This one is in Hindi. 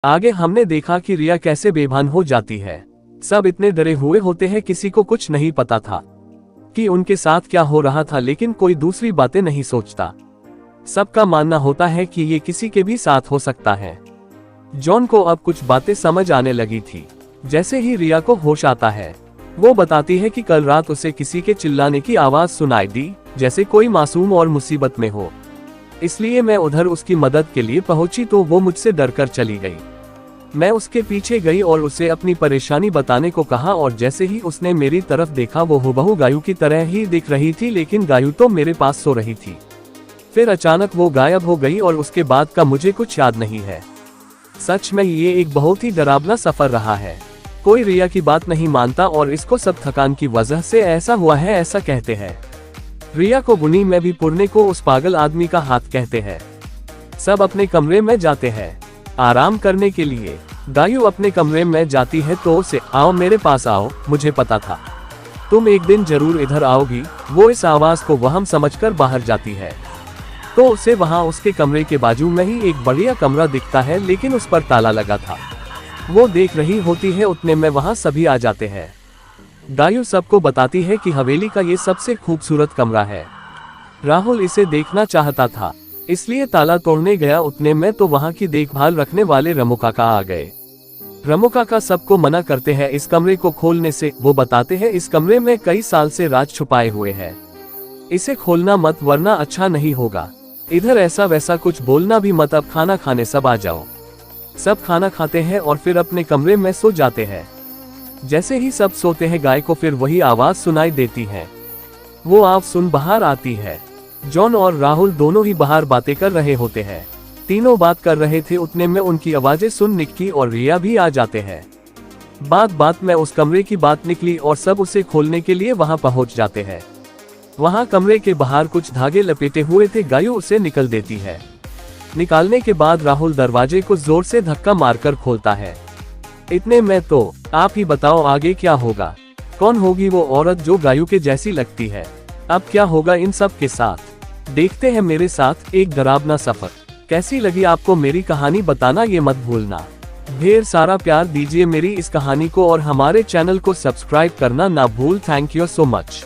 आगे हमने देखा कि रिया कैसे बेभान हो जाती है। सब इतने डरे हुए होते हैं, किसी को कुछ नहीं पता था कि उनके साथ क्या हो रहा था, लेकिन कोई दूसरी बातें नहीं सोचता। सबका मानना होता है कि ये किसी के भी साथ हो सकता है। जॉन को अब कुछ बातें समझ आने लगी थी। जैसे ही रिया को होश आता है, वो बताती है कि कल रात उसे किसी के चिल्लाने की आवाज सुनाई दी, जैसे कोई मासूम और मुसीबत में हो। इसलिए मैं उधर उसकी मदद के लिए पहुंची तो वो मुझसे डरकर चली गई। मैं उसके पीछे गई और उसे अपनी परेशानी बताने को कहा, और जैसे ही उसने मेरी तरफ देखा वो हूबहू गायू की तरह ही दिख रही थी, लेकिन गायू तो मेरे पास सो रही थी। फिर अचानक वो गायब हो गई और उसके बाद का मुझे कुछ याद नहीं है। सच में ये एक बहुत ही डरावना सफर रहा है। कोई रिया की बात नहीं मानता और इसको सब थकान की वजह से ऐसा हुआ है, ऐसा कहते हैं। रिया को बुनी में भी पुरने को उस पागल आदमी का हाथ कहते हैं। सब अपने कमरे में जाते हैं आराम करने के लिए। गायू अपने कमरे में जाती है तो उसे, आओ मेरे पास आओ, मुझे पता था तुम एक दिन जरूर इधर आओगी। वो इस आवाज को वहम समझकर बाहर जाती है तो उसे वहां उसके कमरे के बाजू में ही एक बढ़िया कमरा दिखता है, लेकिन उस पर ताला लगा था। वो देख रही होती है, उतने में वहां सभी आ जाते हैं। गायू सबको बताती है कि हवेली का ये सबसे खूबसूरत कमरा है। राहुल इसे देखना चाहता था, इसलिए ताला तोड़ने गया। उतने में तो वहां की देखभाल रखने वाले रमू काका आ गए। रमू काका सबको मना करते हैं इस कमरे को खोलने से। वो बताते हैं इस कमरे में कई साल से राज छुपाए हुए हैं, इसे खोलना मत वरना अच्छा नहीं होगा। इधर ऐसा वैसा कुछ बोलना भी मत, अब खाना खाने सब आ जाओ। सब खाना खाते हैं और फिर अपने कमरे में सो जाते हैं। जैसे ही सब सोते हैं, गाय को फिर वही आवाज सुनाई देती है। वो आवाज सुन बाहर आती है। जॉन और राहुल दोनों ही बाहर बातें कर रहे होते हैं। तीनों बात कर रहे थे, उतने में उनकी आवाजें सुन निक्की और रिया भी आ जाते हैं। बात में उस कमरे की बात निकली और सब उसे खोलने के लिए वहां पहुंच जाते हैं। वहां कमरे के बाहर कुछ धागे लपेटे हुए थे। गायू उसे निकल देती है। निकालने के बाद राहुल दरवाजे को जोर से धक्का मारकर खोलता है। इतने में तो आप ही बताओ आगे क्या होगा। कौन होगी वो औरत जो गायू के जैसी लगती है? अब क्या होगा इन सब के साथ? देखते हैं मेरे साथ एक डरावना सफर। कैसी लगी आपको मेरी कहानी बताना ये मत भूलना। ढेर सारा प्यार दीजिए मेरी इस कहानी को और हमारे चैनल को सब्सक्राइब करना ना भूल। Thank you so much.